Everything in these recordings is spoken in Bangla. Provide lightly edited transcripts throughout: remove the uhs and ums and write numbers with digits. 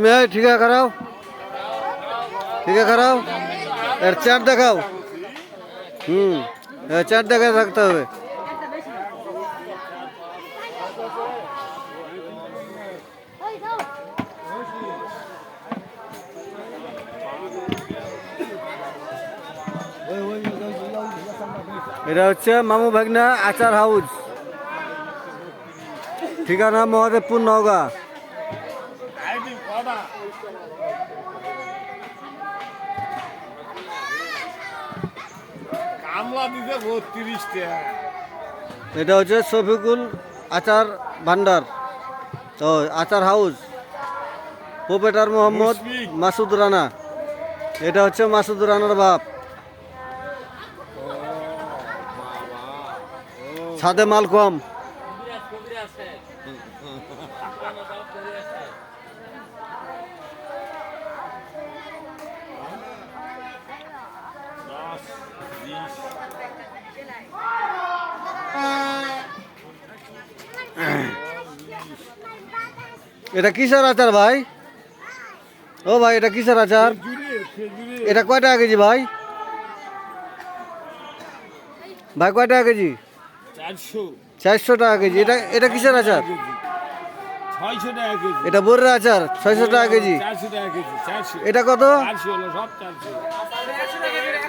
মেয়ে ঠিক আছে খারাও, ঠিক আছে খারাও, এর চার দেখাও। চার দেখা থাকতে হবে। এটা হচ্ছে মামু ভাগনা আচার হাউস, ঠিকানা মহাদেবপুর, নওগাঁ। এটা হচ্ছে শফিকুল আচার ভান্ডার, ও আচার হাউস, প্রোপেটার মোহাম্মদ মাসুদ রানা। এটা হচ্ছে মাসুদ রানার বাপ। ছাদে মাল কম। এটা কিসের আচার ভাই? ও ভাই এটা কিসের আচার? এটা কয় টাকা কেজি ভাই? ভাই কয় টাকা কেজি? 400 টাকা কেজি। এটা এটা কিসের আচার? 600 টাকা কেজি। এটা বোরের আচার 600 টাকা কেজি। 400 টাকা কেজি। 400। এটা কত? 400 হলো সব 400।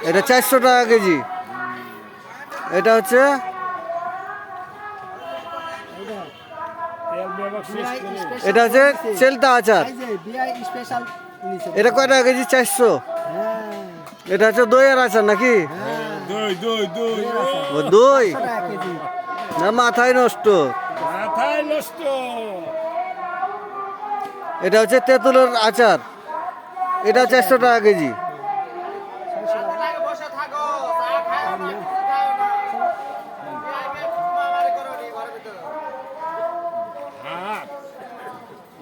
এটা 400 টাকা কেজি। এটা হচ্ছে এটা হচ্ছে চেলতা আচার। এটা কয় টাকা কেজি? 400। এটা হচ্ছে দইয়ের আচার নাকি? দই দই দই। ও দই না, মাথায় নষ্ট। মাথায় নষ্ট। এটা হচ্ছে তেঁতুলের আচার, এটা 400 টাকা কেজি।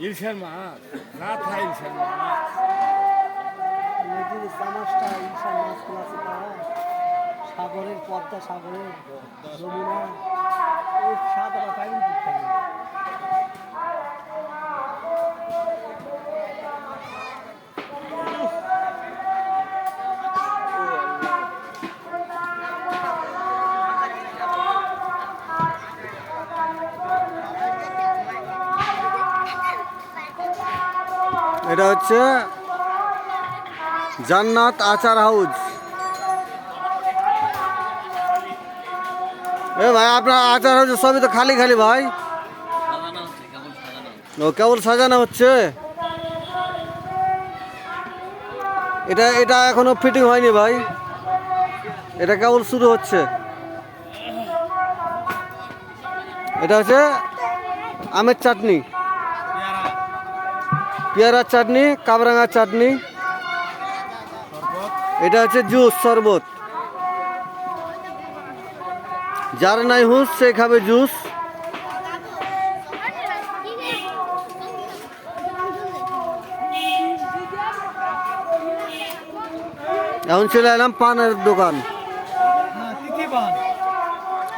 ইলশার মাছ না থাই ইলশার মাছ। সাগরের পদ্মা, সাগরের যমুনা, এই সাদা পাইনি। এটা হচ্ছে জান্নাত আচার হাউস। এ ভাই আপনার আচার হাউস সবই তো খালি খালি ভাই। ও কেবল সাজানো হচ্ছে। এটা এটা এখনো ফিটিং হয়নি ভাই, এটা কেবল শুরু হচ্ছে। এটা হচ্ছে আমের চাটনি, পেয়ারার চাটনি, কামরাঙার চাটনি। এটা হচ্ছে জুস, শরবত। যার নাই হুঁশ সে খাবে জুস। এখন চলে এলাম পানের দোকান।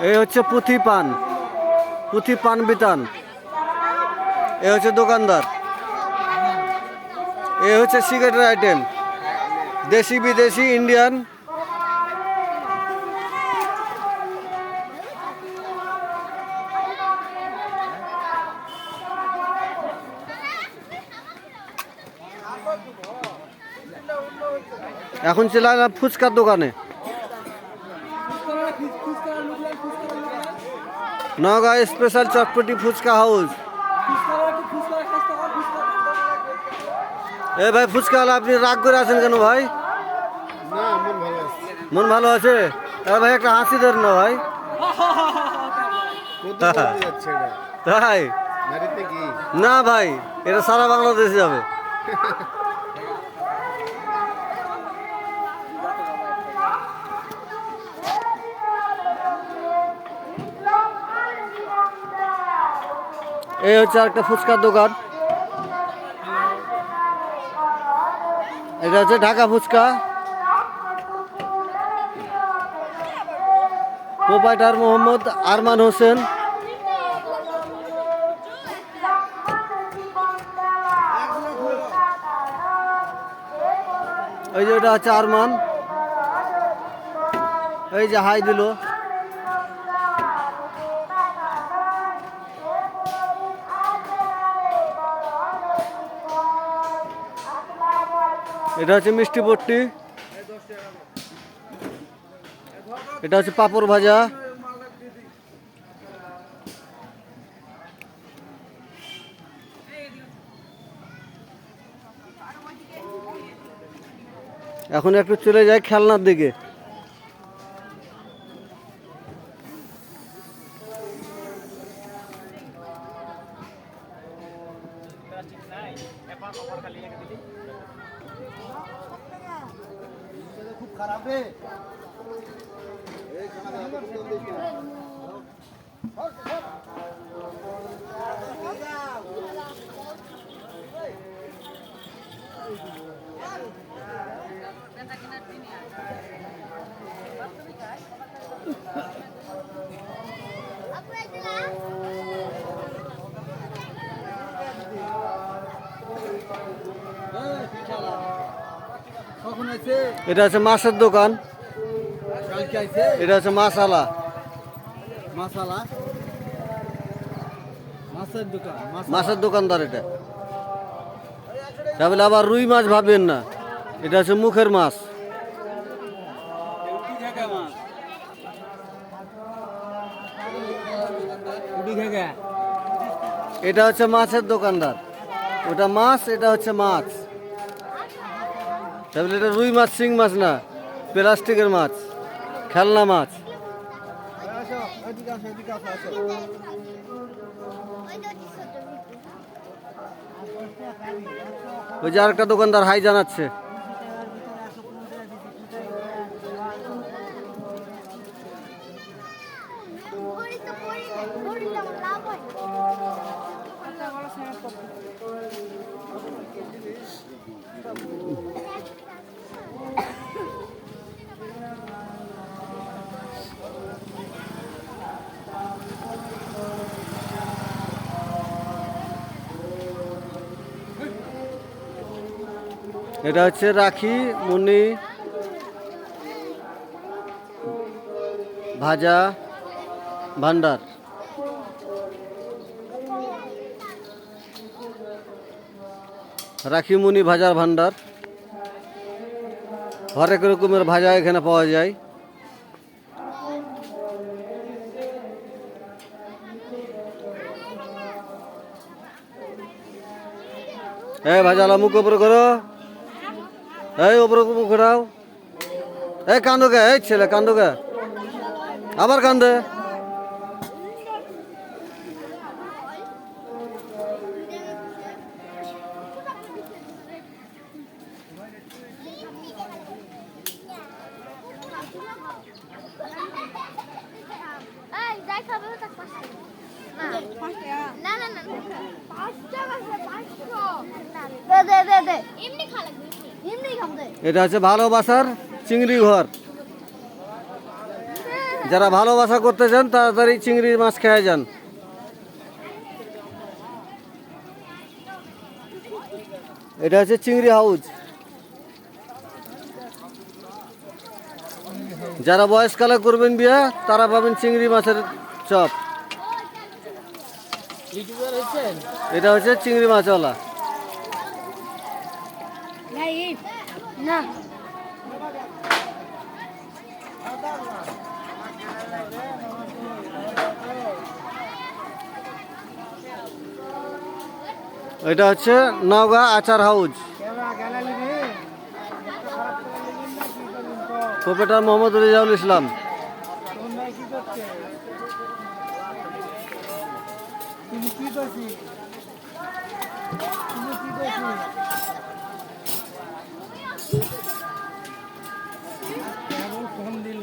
এই হচ্ছে পুঁথি পান, পুঁথি পান বিতান। এ হচ্ছে দোকানদার। এ হচ্ছে সিগারেটের আইটেম, দেশি বিদেশি ইন্ডিয়ান। এখন চলে এলাম ফুচকার দোকানে। নওগাঁ স্পেশাল চটপটি ফুচকা হাউস। এ ভাই ফুচকা হলে আপনি রাগ করে আছেন কেন ভাই? মন ভালো আছে? ভাই একটা হাসি দেন না ভাই। তাই না ভাই, এটা সারা বাংলাদেশে যাবে। এই হচ্ছে আরেকটা ফুচকার দোকান। এটা হচ্ছে ঢাকা ফুচকা। প্রোপাইটার মোহাম্মদ আরমান হোসেন। এই যে এটা হচ্ছে আরমান, এই যে হাই দিল। এটা হচ্ছে মিষ্টি পট্টি, এটা হচ্ছে পাপড় ভাজা, এখন একটু চলে যায় খেলনার দিকে। খুব খারাপ রে। কখন আছে? এটা হচ্ছে মাছের দোকান, কালকে আইছে এটা হচ্ছে মাছালা। মাসালা, মাছের দোকান, মাছের দোকানদার এটা। তাহলে আবার রুই মাছ ভাববেন না, এটা হচ্ছে মুখের মাছ। এটা হচ্ছে মাছের দোকানদার, ওটা মাছ, এটা হচ্ছে মাছ। তাহলে এটা রুই মাছ, শিং মাছ না, প্লাস্টিকের মাছ, খেলনা মাছ। ওই যে আরেকটা দোকানদার হাই জানাচ্ছে। এটা হচ্ছে রাখি মুনি ভাজা ভান্ডার। রাখি মুনি ভাজার ভান্ডার, হরেক রকমের ভাজা এখানে পাওয়া যায়। এই ভাজালা মুখ উপরে করো, এই উপরে মুখ ঘোরাও। এই কান্দো কে, এই ছেলে কান্দো কে, আবার কান্দে। এটা হচ্ছে ভালোবাসার চিংড়ি ঘর। যারা ভালোবাসা করতে চান তাড়াতাড়ি চিংড়ি মাছ খেয়ে যান। এটা হচ্ছে চিংড়ি হাউস। যারা বয়সকালে করবেন বিয়ে তারা পাবেন চিংড়ি মাছের চপ। এটা হচ্ছে চিংড়ি মাছওয়ালা। না এটা হচ্ছে নওগাঁ আচার হাউস। প্রোপাইটার মোহাম্মদ রেজাউল ইসলাম। ফোন দিল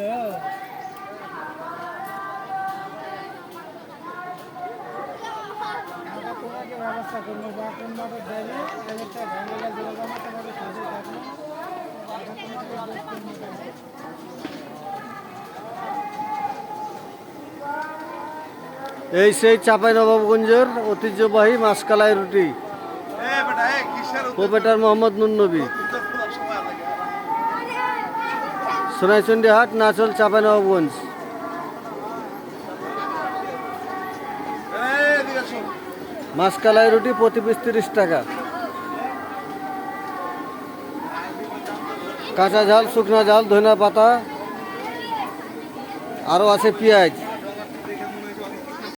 তোমাকে ব্যবস্থা করবো বা কোনভাবে দেবে একটা ভেঙে গেলে তোমাকে সাথে থাকবো। এই সেই চাঁপাইনবাবগঞ্জের ঐতিহ্যবাহী মাসকালাই রুটি প্রোপেটার মোহাম্মদ নুন নবী। সোনাইচন্ডী হাট, নাচল, চাঁপাইনবাবগঞ্জ। মাসকালাই রুটি প্রতি পিস 30 টাকা। কাঁচা ঝাল, শুকনা ঝাল, ধনিয়া পাতা, আরও আছে পেঁয়াজ।